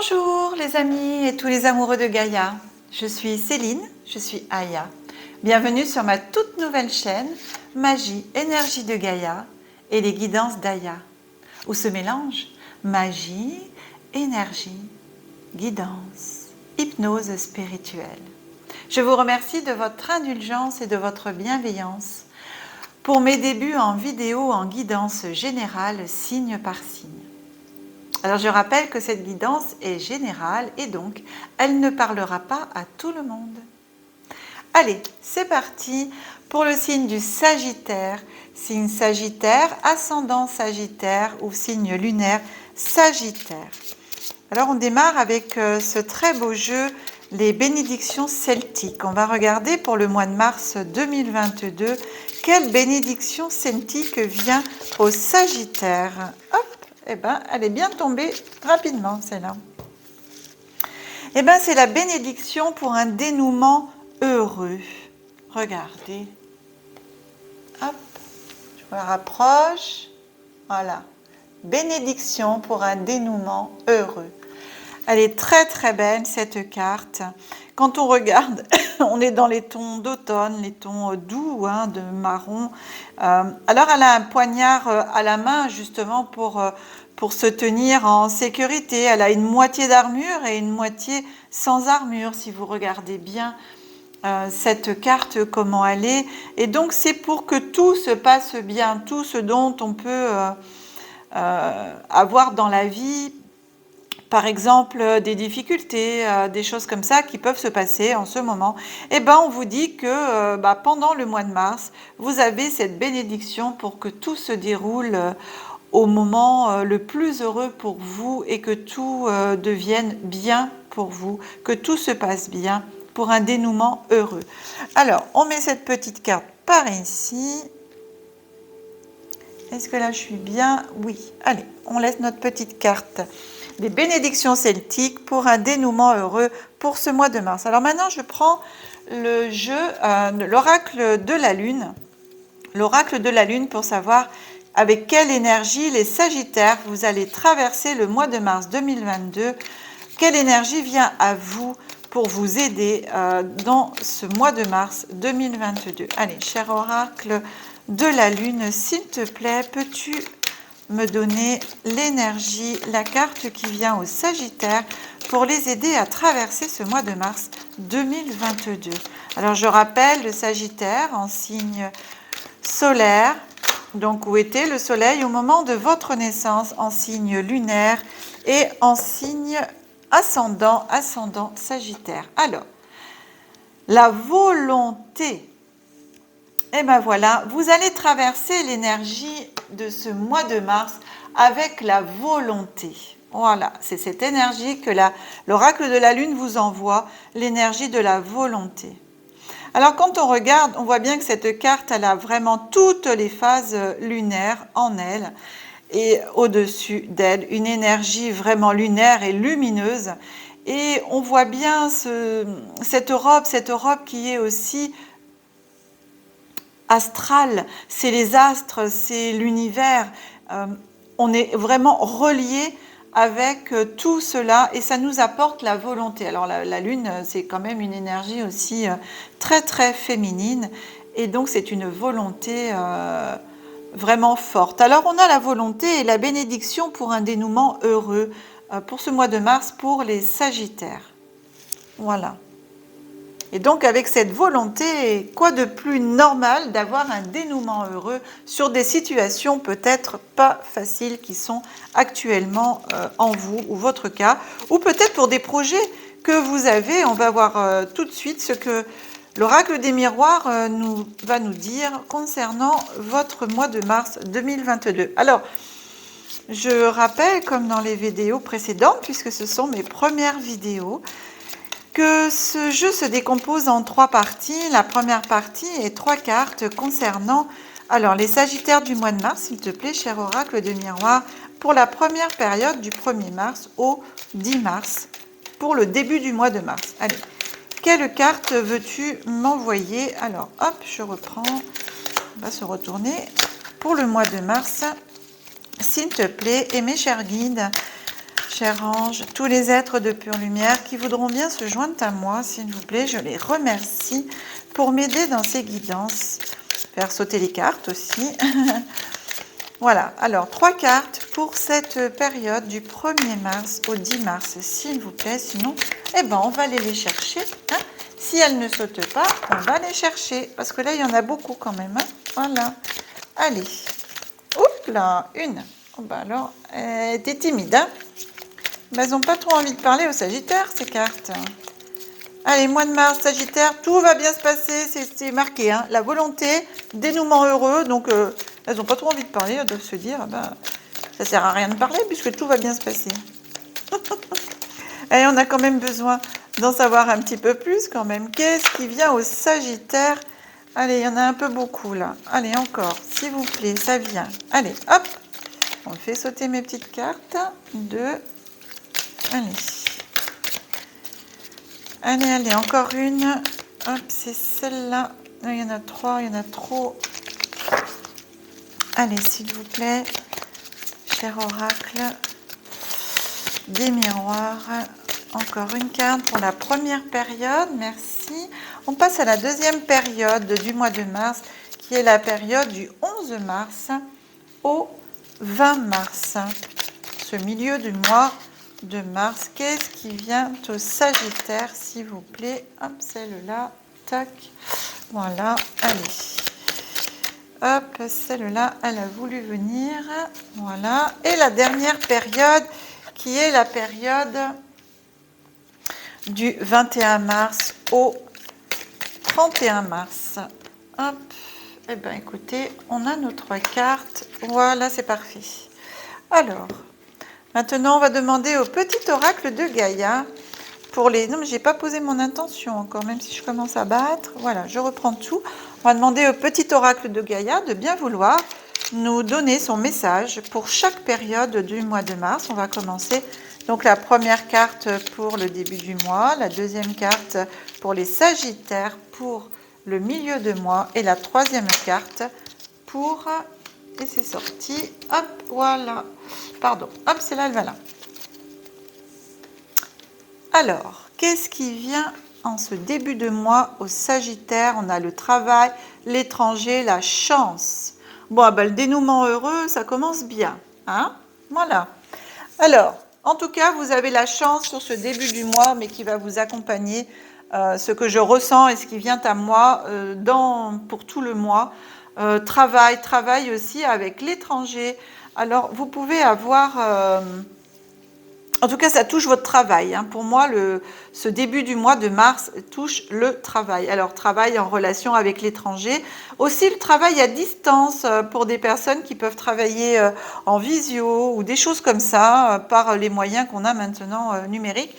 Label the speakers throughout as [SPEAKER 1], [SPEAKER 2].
[SPEAKER 1] Bonjour les amis et tous les amoureux de Gaïa. Je suis Céline, je suis Aya. Bienvenue sur ma toute nouvelle chaîne Magie, énergie de Gaïa et les guidances d'Aya, où se mélangent magie, énergie, guidance, hypnose spirituelle. Je vous remercie de votre indulgence et de votre bienveillance pour mes débuts en vidéo en guidance générale signe par signe. Alors je rappelle que cette guidance est générale et donc elle ne parlera pas à tout le monde. Allez, c'est parti pour le signe du Sagittaire, signe Sagittaire, ascendant Sagittaire ou signe lunaire Sagittaire. Alors on démarre avec ce très beau jeu, les bénédictions celtiques. On va regarder pour le mois de mars 2022, quelle bénédiction celtique vient au Sagittaire. Hop! Eh bien, elle est bien tombée rapidement, celle-là. Eh bien, c'est la bénédiction pour un dénouement heureux. Regardez. Hop, je vous la rapproche. Voilà. Bénédiction pour un dénouement heureux. Elle est très très belle, cette carte. Quand on regarde, on est dans les tons d'automne, les tons doux, de marron. Alors, elle a un poignard à la main, justement, pour se tenir en sécurité. Elle a une moitié d'armure et une moitié sans armure, si vous regardez bien cette carte, comment elle est. Et donc, c'est pour que tout se passe bien, tout ce dont on peut avoir dans la vie, par exemple des difficultés, des choses comme ça qui peuvent se passer en ce moment, et ben on vous dit que pendant le mois de mars, vous avez cette bénédiction pour que tout se déroule au moment le plus heureux pour vous et que tout devienne bien pour vous, que tout se passe bien pour un dénouement heureux. Alors, on met cette petite carte par ici. Est-ce que là je suis bien? Oui. Allez, on laisse notre petite carte des bénédictions celtiques pour un dénouement heureux pour ce mois de mars. Alors maintenant, je prends le jeu, l'oracle de la Lune. L'oracle de la Lune pour savoir avec quelle énergie les Sagittaires vous allez traverser le mois de mars 2022. Quelle énergie vient à vous pour vous aider dans ce mois de mars 2022. Allez, cher oracle de la Lune, s'il te plaît, peux-tu me donner l'énergie, la carte qui vient au Sagittaire pour les aider à traverser ce mois de mars 2022. Alors je rappelle le Sagittaire en signe solaire, donc où était le soleil au moment de votre naissance, en signe lunaire et en signe ascendant Sagittaire. Alors, la volonté. Et ben voilà, vous allez traverser l'énergie de ce mois de mars avec la volonté. Voilà, c'est cette énergie que l'oracle de la Lune vous envoie, l'énergie de la volonté. Alors quand on regarde, on voit bien que cette carte, elle a vraiment toutes les phases lunaires en elle et au-dessus d'elle, une énergie vraiment lunaire et lumineuse. Et on voit bien cette Europe qui est aussi astral, c'est les astres, c'est l'univers. On est vraiment relié avec tout cela et ça nous apporte la volonté. Alors la Lune, c'est quand même une énergie aussi très très féminine et donc c'est une volonté vraiment forte. Alors on a la volonté et la bénédiction pour un dénouement heureux pour ce mois de mars pour les Sagittaires. Voilà. Et donc avec cette volonté, quoi de plus normal d'avoir un dénouement heureux sur des situations peut-être pas faciles qui sont actuellement en vous ou votre cas, ou peut-être pour des projets que vous avez. On va voir tout de suite ce que l'oracle des miroirs va nous dire concernant votre mois de mars 2022. Alors, je rappelle, comme dans les vidéos précédentes, puisque ce sont mes premières vidéos, que ce jeu se décompose en 3 parties. La première partie est 3 cartes concernant les Sagittaires du mois de mars, s'il te plaît, cher oracle de miroir, pour la première période du 1er mars au 10 mars, pour le début du mois de mars. Allez, quelle carte veux-tu m'envoyer? Alors, hop, je reprends, on va se retourner pour le mois de mars, s'il te plaît, et mes chers guides, Cher ange, tous les êtres de pure lumière qui voudront bien se joindre à moi, s'il vous plaît, je les remercie pour m'aider dans ces guidances. Faire sauter les cartes aussi. Voilà, alors 3 cartes pour cette période du 1er mars au 10 mars, s'il vous plaît. Sinon, eh ben, on va aller les chercher. Hein. Si elles ne sautent pas, on va les chercher. Parce que là, il y en a beaucoup quand même. Hein. Voilà. Allez. Oups là, une. Oh, bah alors, t'es timide. Hein. Ben, elles n'ont pas trop envie de parler aux Sagittaires, ces cartes. Allez, mois de mars, Sagittaire, tout va bien se passer. C'est marqué. Hein. La volonté, dénouement heureux. Donc... elles n'ont pas trop envie de parler, elles doivent se dire, ben, ça ne sert à rien de parler puisque tout va bien se passer. Et on a quand même besoin d'en savoir un petit peu plus quand même. Qu'est-ce qui vient au Sagittaire? Allez, il y en a un peu beaucoup là. Allez, encore, s'il vous plaît, ça vient. Allez, hop, on fait sauter mes petites cartes. 2. Allez. Allez, allez, encore une. Hop, c'est celle-là. Il y en a 3, il y en a trop. Allez, s'il vous plaît, cher oracle, des miroirs, encore une carte pour la première période, merci. On passe à la deuxième période du mois de mars, qui est la période du 11 mars au 20 mars. Ce milieu du mois de mars, qu'est-ce qui vient au Sagittaire, s'il vous plaît? Hop, celle-là, tac, voilà, allez. Hop, celle-là, elle a voulu venir. Voilà. Et la dernière période, qui est la période du 21 mars au 31 mars. Hop. Eh bien, écoutez, on a nos 3 cartes. Voilà, c'est parfait. Alors, maintenant, on va demander au petit oracle de Gaïa pour les... Non, mais je n'ai pas posé mon intention encore, même si je commence à battre. Voilà, je reprends tout. On va demander au petit oracle de Gaïa de bien vouloir nous donner son message pour chaque période du mois de mars. On va commencer donc la première carte pour le début du mois, la deuxième carte pour les Sagittaires pour le milieu de mois et la troisième carte pour... Et c'est sorti. Hop, voilà. Pardon. Hop, c'est là, elle va là. Alors, qu'est-ce qui vient en ce début de mois au Sagittaire? On a le travail, l'étranger, la chance. Bon, ben, le dénouement heureux, ça commence bien. Hein? Voilà. Alors, en tout cas, vous avez la chance sur ce début du mois, mais qui va vous accompagner. Ce que je ressens et ce qui vient à moi pour tout le mois. Travail aussi avec l'étranger. Alors, vous pouvez avoir... En tout cas, ça touche votre travail. Hein. Pour moi, ce début du mois de mars touche le travail. Alors, travail en relation avec l'étranger. Aussi, le travail à distance pour des personnes qui peuvent travailler en visio ou des choses comme ça par les moyens qu'on a maintenant numériques.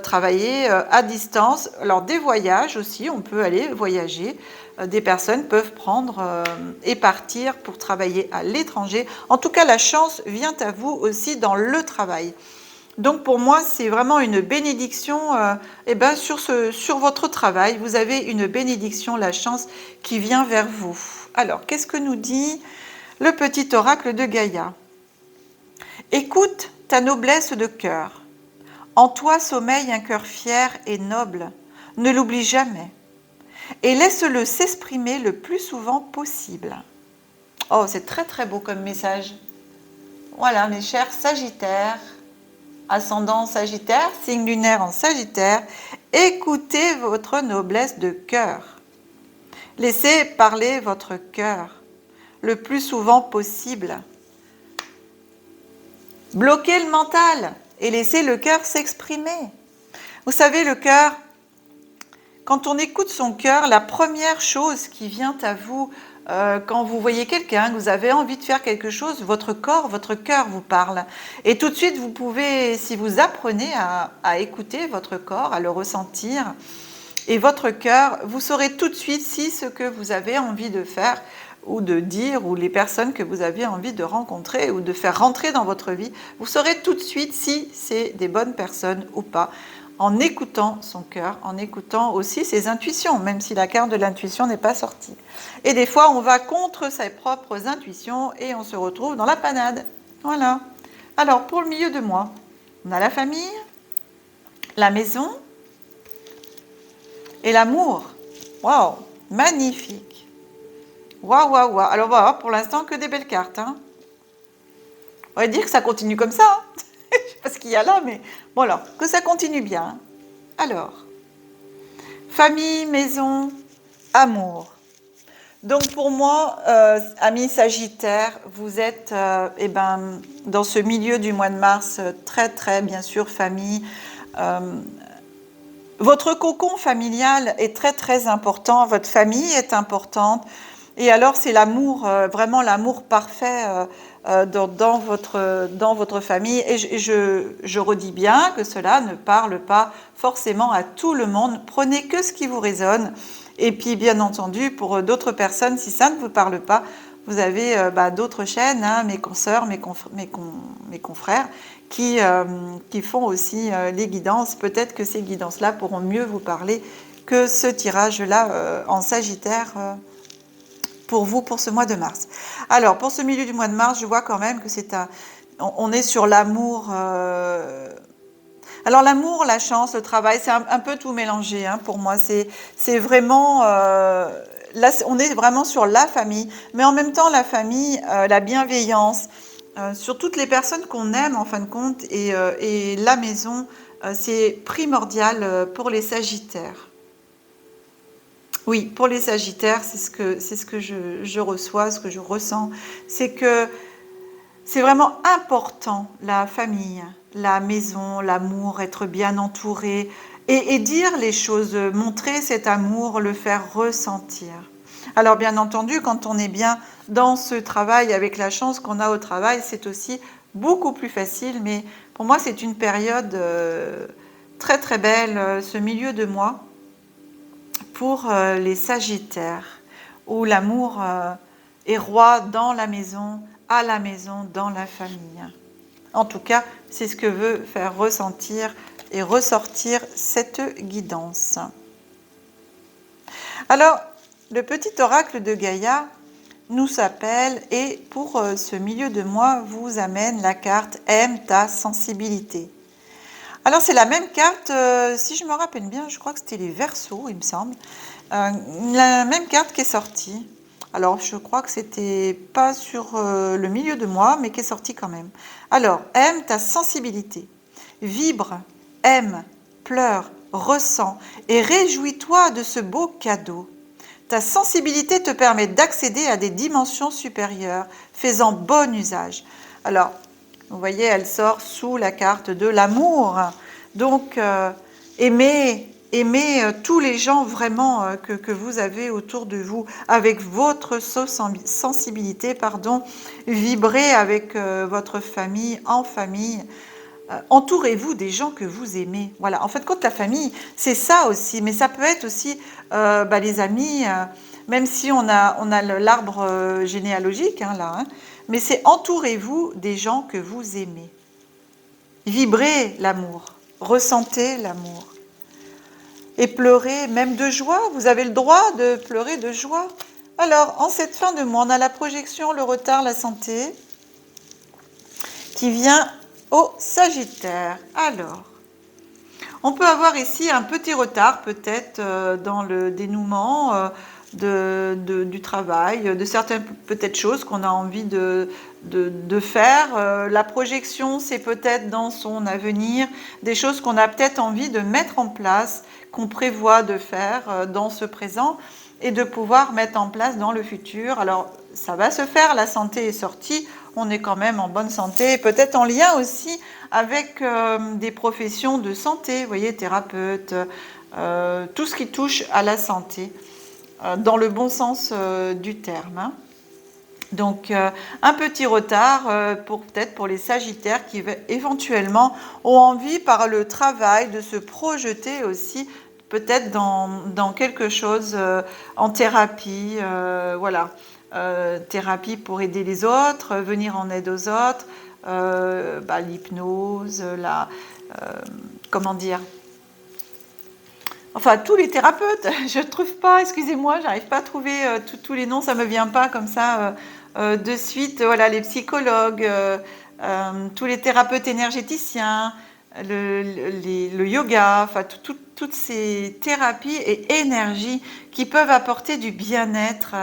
[SPEAKER 1] Travailler à distance. Alors, des voyages aussi, on peut aller voyager. Des personnes peuvent prendre et partir pour travailler à l'étranger. En tout cas, la chance vient à vous aussi dans le travail. Donc pour moi, c'est vraiment une bénédiction sur votre travail. Vous avez une bénédiction, la chance qui vient vers vous. Alors, qu'est-ce que nous dit le petit oracle de Gaïa? Écoute ta noblesse de cœur. En toi sommeille un cœur fier et noble. Ne l'oublie jamais. Et laisse-le s'exprimer le plus souvent possible. Oh, c'est très très beau comme message. Voilà, mes chers Sagittaires. Ascendant Sagittaire, signe lunaire en Sagittaire, écoutez votre noblesse de cœur. Laissez parler votre cœur le plus souvent possible. Bloquez le mental et laissez le cœur s'exprimer. Vous savez, le cœur, quand on écoute son cœur, la première chose qui vient à vous quand vous voyez quelqu'un, que vous avez envie de faire quelque chose, votre corps, votre cœur vous parle. Et tout de suite, vous pouvez, si vous apprenez à écouter votre corps, à le ressentir, et votre cœur, vous saurez tout de suite si ce que vous avez envie de faire ou de dire, ou les personnes que vous avez envie de rencontrer ou de faire rentrer dans votre vie, vous saurez tout de suite si c'est des bonnes personnes ou pas, en écoutant son cœur, en écoutant aussi ses intuitions, même si la carte de l'intuition n'est pas sortie. Et des fois, on va contre ses propres intuitions et on se retrouve dans la panade. Voilà. Alors, pour le milieu de mois, On a la famille, la maison et l'amour. Waouh, magnifique. Waouh, waouh, waouh. Alors voilà, pour l'instant, que des belles cartes. Hein. On va dire que ça continue comme ça. Hein. Je sais pas ce qu'il y a là, mais bon alors, que ça continue bien. Hein. Alors, famille, maison, amour. Donc pour moi, amis Sagittaire, vous êtes dans ce milieu du mois de mars, très bien sûr famille. Votre cocon familial est très important, votre famille est importante. Et alors c'est l'amour, vraiment l'amour parfait dans votre famille. Et je redis bien que cela ne parle pas forcément à tout le monde. Prenez que ce qui vous résonne. Et puis, bien entendu, pour d'autres personnes, si ça ne vous parle pas, vous avez d'autres chaînes, hein, mes consoeurs, mes confrères, qui font aussi les guidances. Peut-être que ces guidances-là pourront mieux vous parler que ce tirage-là en Sagittaire pour vous, pour ce mois de mars. Alors, pour ce milieu du mois de mars, je vois quand même que on est sur l'amour... Alors l'amour, la chance, le travail, c'est un peu tout mélangé hein, pour moi. C'est vraiment... là, on est vraiment sur la famille, mais en même temps, la famille, la bienveillance, sur toutes les personnes qu'on aime en fin de compte, et la maison, c'est primordial pour les Sagittaires. Oui, pour les Sagittaires, c'est ce que je reçois, ce que je ressens. C'est que c'est vraiment important, la famille, la maison, l'amour, être bien entouré et dire les choses, montrer cet amour, le faire ressentir. Alors bien entendu, quand on est bien dans ce travail, avec la chance qu'on a au travail, c'est aussi beaucoup plus facile. Mais pour moi, c'est une période très belle, ce milieu de mois, pour les Sagittaires, où l'amour est roi dans la maison, à la maison, dans la famille. En tout cas, c'est ce que veut faire ressentir et ressortir cette guidance. Alors, le petit oracle de Gaïa nous appelle et pour ce milieu de mois vous amène la carte « Aime ta sensibilité ». Alors c'est la même carte, si je me rappelle bien, je crois que c'était les Verseaux, il me semble. La même carte qui est sortie. Alors je crois que c'était pas sur le milieu de mois, mais qui est sortie quand même. Alors, aime ta sensibilité. Vibre, aime, pleure, ressens et réjouis-toi de ce beau cadeau. Ta sensibilité te permet d'accéder à des dimensions supérieures, fais-en bon usage. Alors, vous voyez, elle sort sous la carte de l'amour. Donc, aimez tous les gens vraiment que vous avez autour de vous avec votre sensibilité, vibrez avec votre famille, en famille. Entourez-vous des gens que vous aimez. Voilà, en fait, quand la famille, c'est ça aussi, mais ça peut être aussi les amis, même si on a l'arbre généalogique, hein, là, hein, mais c'est entourez-vous des gens que vous aimez. Vibrez l'amour, ressentez l'amour. Et pleurez même de joie, vous avez le droit de pleurer de joie. Alors, en cette fin de mois, on a la projection, le retard, la santé, qui vient au Sagittaire. Alors, on peut avoir ici un petit retard peut-être dans le dénouement du travail, de certaines peut-être choses qu'on a envie de faire. La projection, c'est peut-être dans son avenir, des choses qu'on a peut-être envie de mettre en place, qu'on prévoit de faire dans ce présent et de pouvoir mettre en place dans le futur. Alors, ça va se faire, la santé est sortie, on est quand même en bonne santé, peut-être en lien aussi avec des professions de santé, vous voyez, thérapeute, tout ce qui touche à la santé, dans le bon sens du terme. Hein. Donc, un petit retard peut-être pour les Sagittaires qui éventuellement ont envie par le travail de se projeter aussi peut-être dans quelque chose en thérapie, voilà. Thérapie pour aider les autres, venir en aide aux autres, l'hypnose, comment dire, enfin tous les thérapeutes, je ne trouve pas, excusez-moi, j'arrive pas à trouver tous les noms, ça me vient pas comme ça de suite, voilà, les psychologues, tous les thérapeutes énergéticiens, le yoga, enfin toutes ces thérapies et énergies qui peuvent apporter du bien-être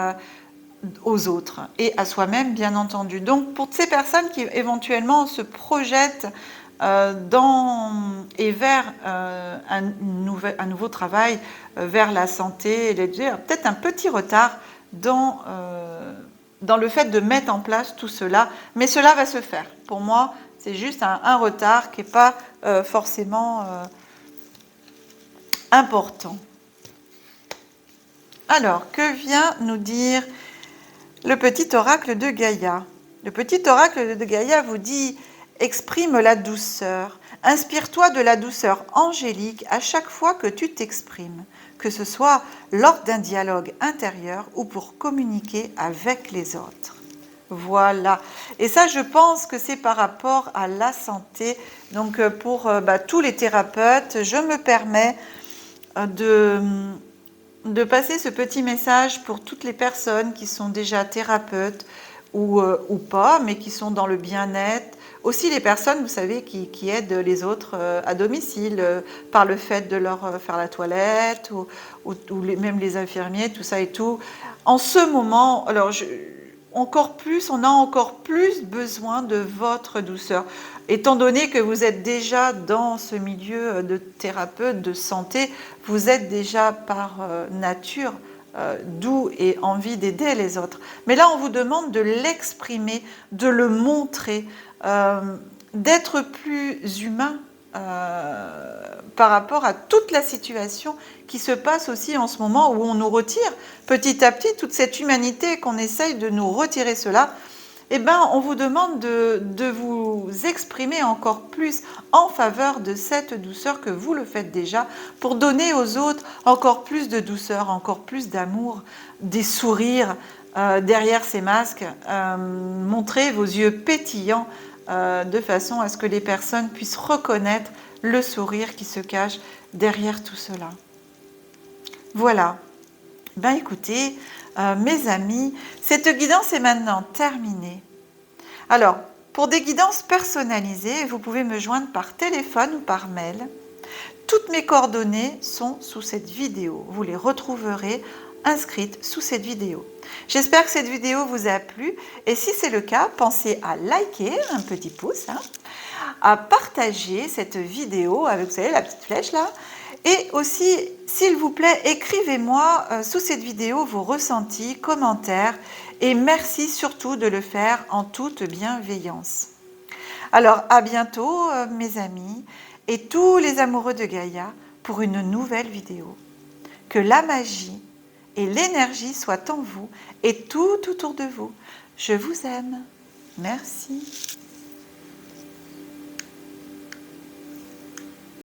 [SPEAKER 1] aux autres et à soi-même, bien entendu. Donc pour ces personnes qui éventuellement se projettent et vers un nouveau travail, vers la santé, peut-être un petit retard dans le fait de mettre en place tout cela, mais cela va se faire. Pour moi, c'est juste un retard qui n'est pas forcément important. Alors, que vient nous dire le petit oracle de Gaïa? Le petit oracle de Gaïa vous dit « Exprime la douceur. Inspire-toi de la douceur angélique à chaque fois que tu t'exprimes, que ce soit lors d'un dialogue intérieur ou pour communiquer avec les autres. » Voilà. Et ça, je pense que c'est par rapport à la santé. Donc, pour tous les thérapeutes, je me permets de passer ce petit message pour toutes les personnes qui sont déjà thérapeutes ou pas, mais qui sont dans le bien-être. Aussi les personnes, vous savez, qui aident les autres à domicile par le fait de leur faire la toilette ou même les infirmiers, tout ça et tout. En ce moment, alors on a encore plus besoin de votre douceur. Étant donné que vous êtes déjà dans ce milieu de thérapeute, de santé, vous êtes déjà par nature doux et envie d'aider les autres. Mais là, on vous demande de l'exprimer, de le montrer, d'être plus humain par rapport à toute la situation qui se passe aussi en ce moment où on nous retire petit à petit toute cette humanité qu'on essaye de nous retirer cela. Eh bien, on vous demande de vous exprimer encore plus en faveur de cette douceur que vous le faites déjà pour donner aux autres encore plus de douceur, encore plus d'amour, des sourires derrière ces masques. Montrez vos yeux pétillants de façon à ce que les personnes puissent reconnaître le sourire qui se cache derrière tout cela. Voilà. Ben écoutez, mes amis, cette guidance est maintenant terminée. Alors, pour des guidances personnalisées, vous pouvez me joindre par téléphone ou par mail. Toutes mes coordonnées sont sous cette vidéo. Vous les retrouverez inscrites sous cette vidéo. J'espère que cette vidéo vous a plu et si c'est le cas, pensez à liker, un petit pouce, à partager cette vidéo avec, vous savez, la petite flèche là. Et aussi, s'il vous plaît, écrivez-moi sous cette vidéo vos ressentis, commentaires et merci surtout de le faire en toute bienveillance. Alors, à bientôt mes amis et tous les amoureux de Gaïa pour une nouvelle vidéo. Que la magie et l'énergie soient en vous et tout autour de vous. Je vous aime. Merci.